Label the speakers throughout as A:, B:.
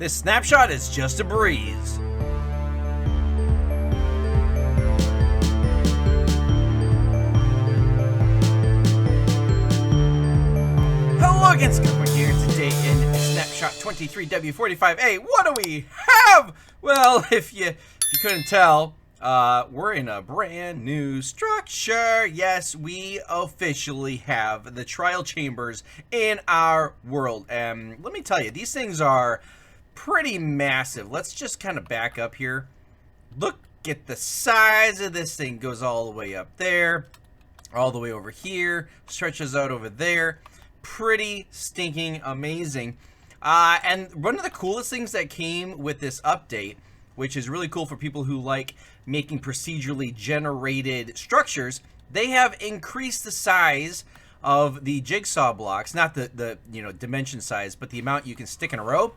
A: This snapshot is just a breeze. Hello again, skunkmunkee here. Today in Snapshot 23w45a, what do we have? Well, if you couldn't tell, we're in a brand new structure. Yes, we officially have the trial chambers in our world. And let me tell you, these things are pretty massive. Let's just kind of back up here. Look at the size of this thing. Goes all the way up there, all the way over here, stretches out over there. Pretty stinking amazing. And one of the coolest things that came with this update, which is really cool for people who like making procedurally generated structures, they have increased the size of the jigsaw blocks, not the dimension size, but the amount you can stick in a row,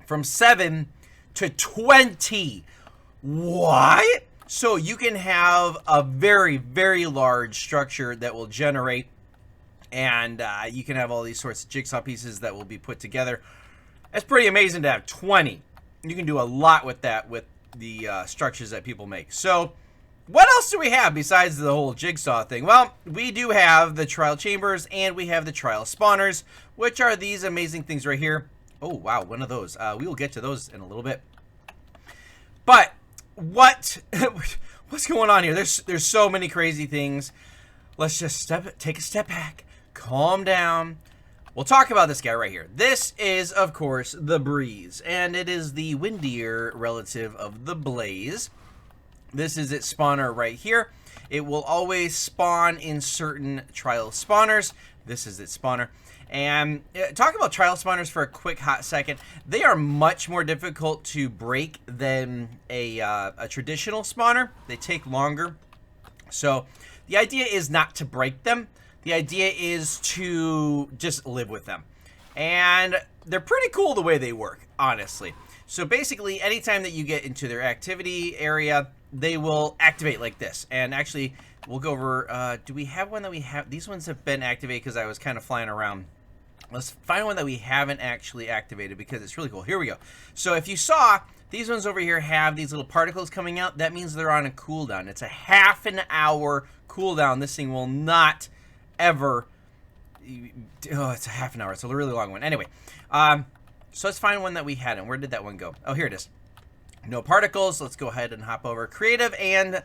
A: from 7 to 20. What? So you can have a very, very large structure that will generate, and you can have all these sorts of jigsaw pieces that will be put together. It's pretty amazing to have 20. You can do a lot with that, with the structures that people make. So what else do we have besides the whole jigsaw thing? Well, we do have the trial chambers, and we have the trial spawners, which are these amazing things right here. Oh, wow, one of those. We will get to those in a little bit. But what's going on here? There's so many crazy things. Let's just take a step back, calm down. We'll talk about this guy right here. This is, of course, the Breeze, and it is the windier relative of the Blaze. This is its spawner right here. It will always spawn in certain trial spawners. This is its spawner. And talk about trial spawners for a quick hot second. They are much more difficult to break than a traditional spawner. They take longer. So the idea is not to break them. The idea is to just live with them. And they're pretty cool the way they work, honestly. So basically, anytime that you get into their activity area, they will activate like this. And actually, we'll go over, do we have one that we have? These ones have been activated because I was kind of flying around. Let's find one that we haven't actually activated because it's really cool. Here we go. So if you saw, these ones over here have these little particles coming out. That means they're on a cooldown. It's a half an hour cooldown. This thing will not ever, oh, it's a half an hour. It's a really long one. Anyway, so let's find one that we hadn't. Where did that one go? Oh, here it is. No particles. Let's go ahead and hop over. Creative and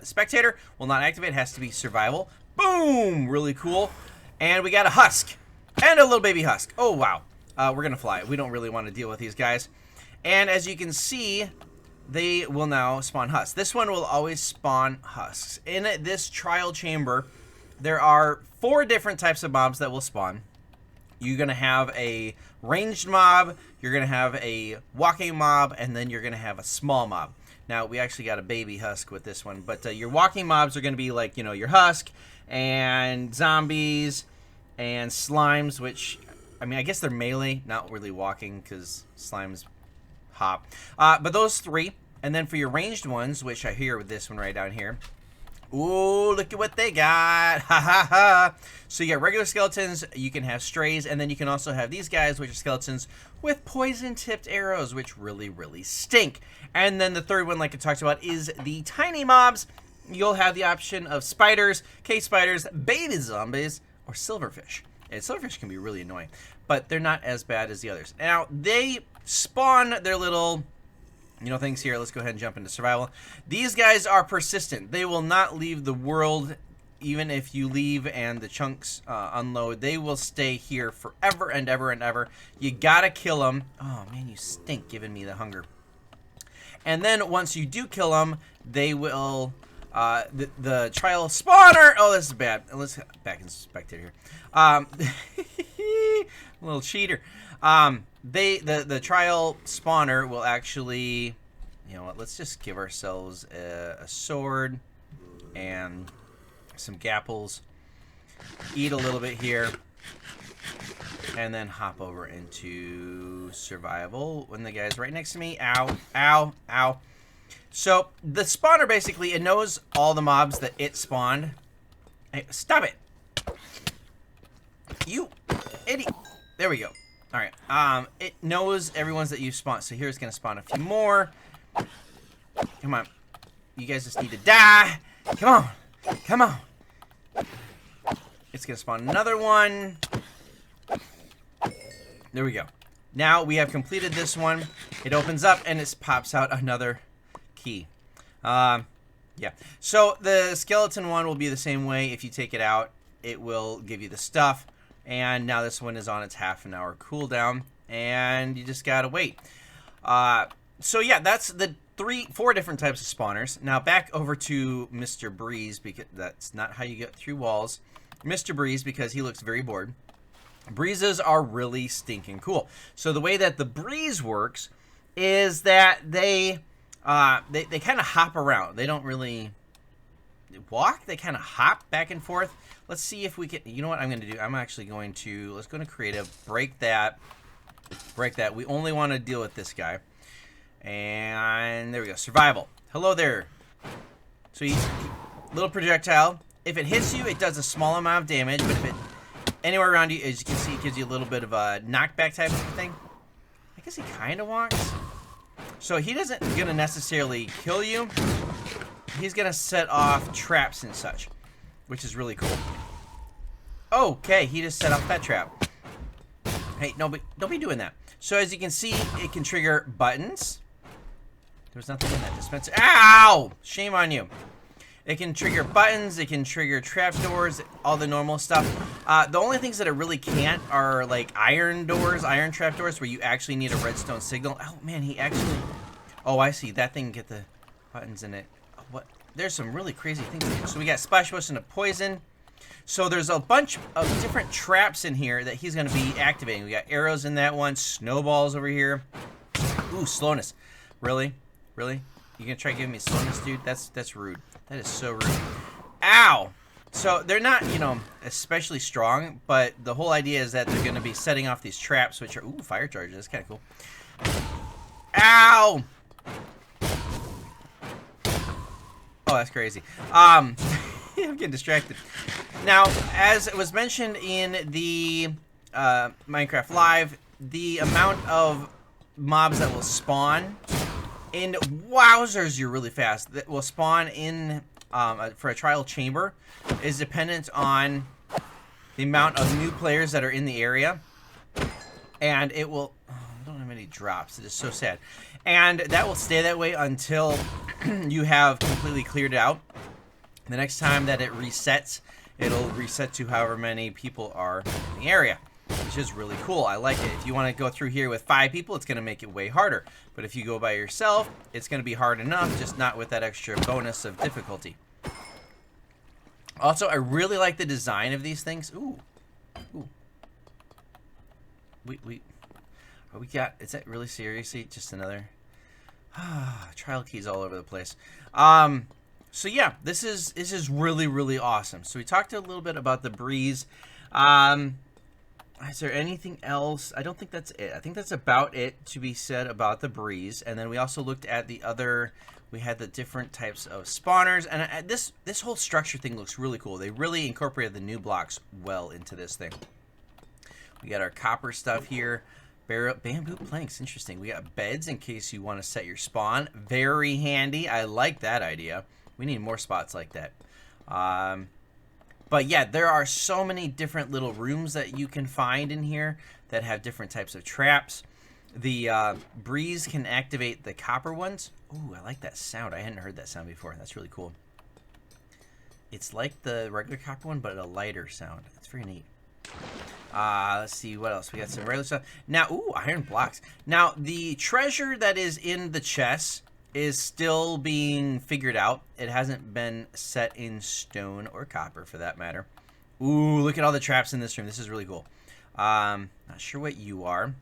A: spectator will not activate. It has to be survival. Boom! Really cool. And we got a husk. And a little baby husk. Oh, wow. We're going to fly. We don't really want to deal with these guys. And as you can see, they will now spawn husks. This one will always spawn husks. In this trial chamber, there are 4 different types of mobs that will spawn. You're going to have a ranged mob, you're going to have a walking mob, and then you're going to have a small mob. Now, we actually got a baby husk with this one, but your walking mobs are going to be like, your husk, and zombies, and slimes, which, I mean, I guess they're melee, not really walking, because slimes hop. But those 3, and then for your ranged ones, which I hear with this one right down here, ooh, look at what they got. Ha ha ha. So you got regular skeletons, you can have strays, and then you can also have these guys, which are skeletons with poison-tipped arrows, which really, really stink. And then the third one, like I talked about, is the tiny mobs. You'll have the option of spiders, cave spiders, baby zombies, or silverfish. And silverfish can be really annoying, but they're not as bad as the others. Now, they spawn their little things here. Let's go ahead and jump into survival. These guys are persistent. They will not leave the world, even if you leave and the chunks unload. They will stay here forever and ever and ever. You gotta kill them. Oh man, you stink giving me the hunger. And then once you do kill them, they will, the trial spawner, oh, this is bad. Let's back in spectator here. A little cheater. The trial spawner will actually, you know what, let's just give ourselves a sword and some gapples, eat a little bit here, and then hop over into survival when the guy's right next to me. Ow, ow, ow. So the spawner basically, it knows all the mobs that it spawned. Hey, stop it. You idiot. There we go. Alright, it knows everyone's that you spawn, so here it's gonna spawn a few more. Come on. You guys just need to die. Come on. Come on. It's gonna spawn another one. There we go. Now we have completed this one. It opens up and it pops out another key. Yeah. So the skeleton one will be the same way. If you take it out, it will give you the stuff. And now this one is on its half-an-hour cooldown, and you just gotta wait. So yeah, that's the 4 different types of spawners. Now back over to Mr. Breeze, because that's not how you get through walls. Mr. Breeze, because he looks very bored. Breezes are really stinking cool. So the way that the breeze works is that they kind of hop around. They don't really walk. They kind of hop back and forth. Let's see if we can. You know what I'm going to do? I'm actually going to, let's go to creative, break that. We only want to deal with this guy. And there we go. Survival. Hello there. So little projectile. If it hits you, it does a small amount of damage, but if it anywhere around you, as you can see, it gives you a little bit of a knockback type of thing. I guess he kind of walks. So he isn't going to necessarily kill you. He's going to set off traps and such, which is really cool. Okay, he just set off that trap. Hey, no, but don't be doing that. So as you can see, it can trigger buttons. There's nothing in that dispenser. Ow! Shame on you. It can trigger buttons, it can trigger trapdoors, all the normal stuff. The only things that it really can't are like iron doors, iron trapdoors, where you actually need a redstone signal. Oh man, he actually... Oh, I see. That thing can get the buttons in it. What? There's some really crazy things in here. So we got Splash Potion of Poison. So there's a bunch of different traps in here that he's going to be activating. We got arrows in that one, snowballs over here. Ooh, slowness. Really? Really? You gonna try giving me slowness, dude? That's rude. That is so rude. Ow! So they're not, you know, especially strong, but the whole idea is that they're gonna be setting off these traps, which are, ooh, fire charges. That's kind of cool. Ow! Oh, that's crazy. I'm getting distracted. Now, as it was mentioned in the Minecraft Live, the amount of mobs that will spawn in, wowzers, you're really fast, that will spawn in for a trial chamber is dependent on the amount of new players that are in the area. And it will, oh, I don't have any drops. It is so sad. And that will stay that way until you have completely cleared it out. The next time that it resets, it'll reset to however many people are in the area, which is really cool. I like it. If you want to go through here with 5 people, it's going to make it way harder. But if you go by yourself, it's going to be hard enough, just not with that extra bonus of difficulty. Also, I really like the design of these things. Ooh. Ooh. We got, is that really seriously just another trial keys all over the place. So yeah, this is really awesome. So we talked a little bit about the breeze. Is there anything else? I don't think that's it. I think that's about it to be said about the breeze. And then we also looked at the other, we had the different types of spawners. And this whole structure thing looks really cool. They really incorporated the new blocks well into this thing. We got our copper stuff here. Bamboo planks, interesting. We got beds in case you want to set your spawn. Very handy. I like that idea. We need more spots like that. But yeah, there are so many different little rooms that you can find in here that have different types of traps. The breeze can activate the copper ones. Ooh, I like that sound. I hadn't heard that sound before. That's really cool. It's like the regular copper one, but a lighter sound. It's very neat. Let's see what else. We got some regular stuff. Now, ooh, iron blocks. Now, the treasure that is in the chest is still being figured out. It hasn't been set in stone or copper for that matter. Ooh, look at all the traps in this room. This is really cool. Not sure what you are.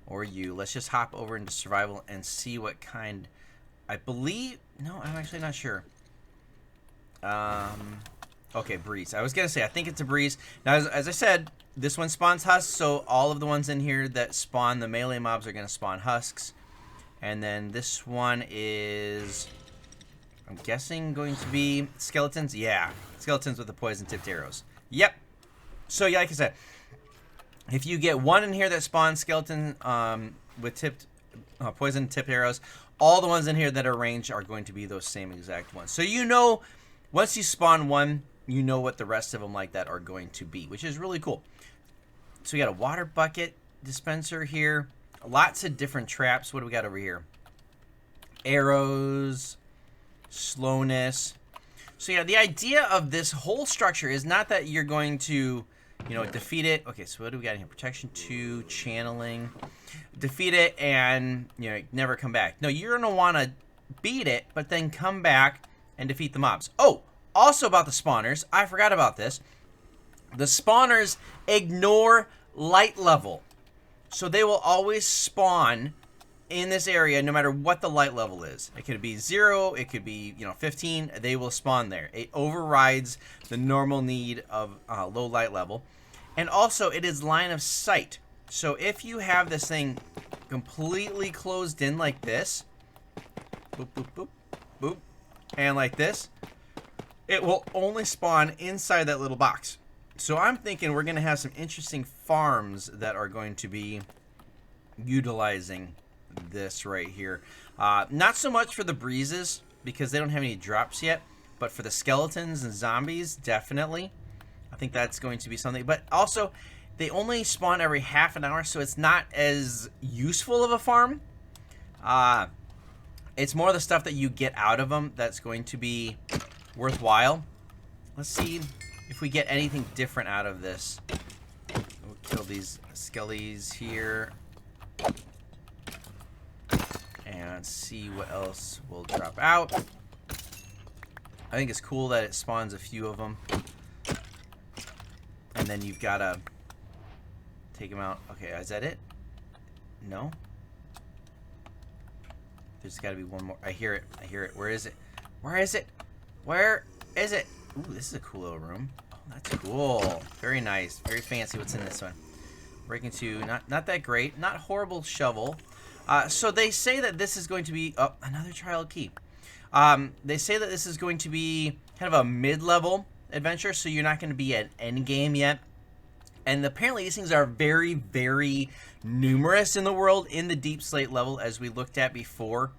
A: Or you. Let's just hop over into survival and see what kind. I believe, no, I'm actually not sure. Okay, breeze. I was gonna say, I think it's a breeze. Now, as I said, this one spawns husks, so all of the ones in here that spawn the melee mobs are gonna spawn husks. And then this one is, I'm guessing, going to be skeletons. Yeah, skeletons with the poison-tipped arrows. Yep. So, yeah, like I said, If you get one in here that spawns skeleton with tipped poison tipped arrows, all the ones in here that are ranged are going to be those same exact ones. So you know, once you spawn one, you know what the rest of them like that are going to be, which is really cool. So we got a water bucket dispenser here. Lots of different traps. What do we got over here? Arrows, slowness. So yeah, the idea of this whole structure is not that you're going to, you know, defeat it. Okay, so what do we got in here? Protection 2, channeling. Defeat it and, you know, never come back. No, you're going to want to beat it, but then come back and defeat the mobs. Oh, also about the spawners. I forgot about this. The spawners ignore light level. So they will always spawn in this area no matter what the light level is. It could be 0, it could be, you know, 15. They will spawn there. It overrides the normal need of low light level. And also, it is line of sight. So if you have this thing completely closed in like this, boop, boop, boop, boop, and like this, it will only spawn inside that little box. So I'm thinking we're going to have some interesting farms that are going to be utilizing this right here. Not so much for the breezes because they don't have any drops yet, but for the skeletons and zombies, definitely. I think that's going to be something. But also, they only spawn every half an hour, so it's not as useful of a farm. It's more the stuff that you get out of them that's going to be worthwhile. Let's see if we get anything different out of this. We'll kill these skellies here. And see what else will drop out. I think it's cool that it spawns a few of them. And then you've got to take them out. Okay, is that it? No? There's got to be one more. I hear it. I hear it. Where is it? Where is it? Where is it? Ooh, this is a cool little room. Oh, that's cool. Very nice. Very fancy. What's in this one? Breaking 2. Not that great. Not horrible shovel. So they say that this is going to be... Oh, another trial key. They say that this is going to be kind of a mid-level adventure, so you're not going to be at endgame yet. And apparently these things are very, very numerous in the world in the deep slate level, as we looked at before.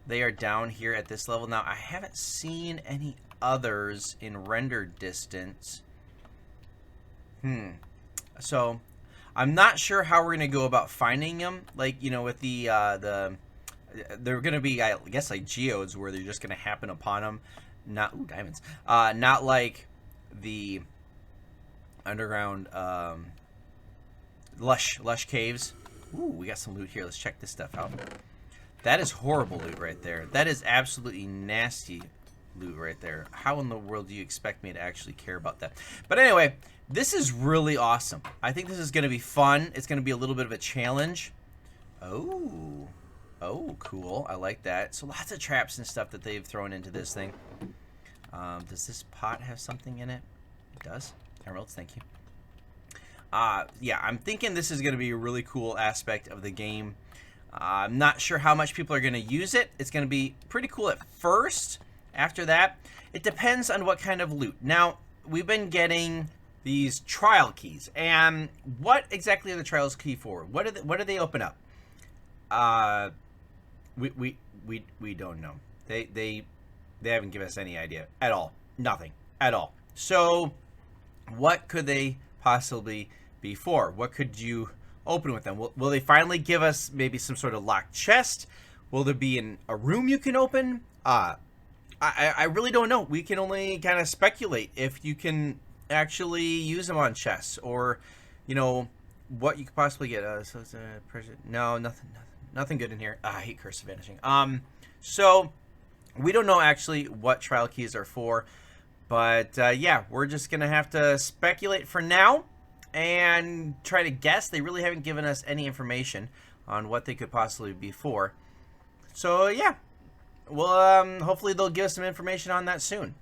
A: They are down here at this level. Now, I haven't seen any others in render distance. So... I'm not sure how we're going to go about finding them. Like, you know, with the they're going to be, I guess, like geodes where they're just going to happen upon them. Not, ooh, diamonds. Not like the underground lush caves. Ooh, we got some loot here. Let's check this stuff out. That is horrible loot right there. That is absolutely nasty loot right there. How in the world do you expect me to actually care about that? But anyway, this is really awesome. I think this is going to be fun. It's going to be a little bit of a challenge. Oh, cool. I like that. So lots of traps and stuff that they've thrown into this thing. Does this pot have something in it? It does. Emeralds, thank you. Yeah, I'm thinking this is going to be a really cool aspect of the game. I'm not sure how much people are going to use it. It's going to be pretty cool at first. After that, it depends on what kind of loot. Now, we've been getting these trial keys, and what exactly are the trials key for? What do they open up? We don't know. They haven't given us any idea at all. Nothing at all. So, what could they possibly be for? What could you open with them? Will they finally give us maybe some sort of locked chest? Will there be a room you can open? I really don't know. We can only kind of speculate if you can actually use them on chests, or, you know, what you could possibly get. So it's no, nothing good in here. I hate Curse of Vanishing. So we don't know actually what trial keys are for, but yeah, we're just gonna have to speculate for now and try to guess. They really haven't given us any information on what they could possibly be for. So yeah. Well, hopefully they'll give us some information on that soon.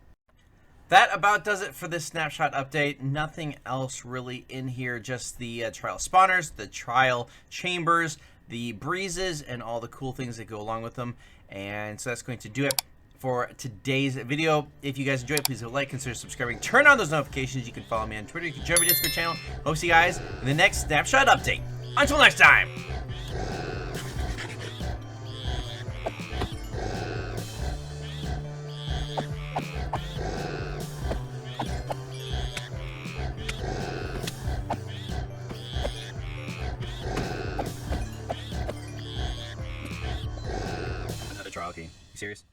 A: That about does it for this snapshot update. Nothing else really in here, just the trial spawners, the trial chambers, the breezes, and all the cool things that go along with them. And so that's going to do it for today's video. If you guys enjoyed it, please like, consider subscribing, turn on those notifications. You can follow me on Twitter, you can join my Discord channel. Hope to see you guys in the next Snapshot update. Until next time. Another trial key. You serious?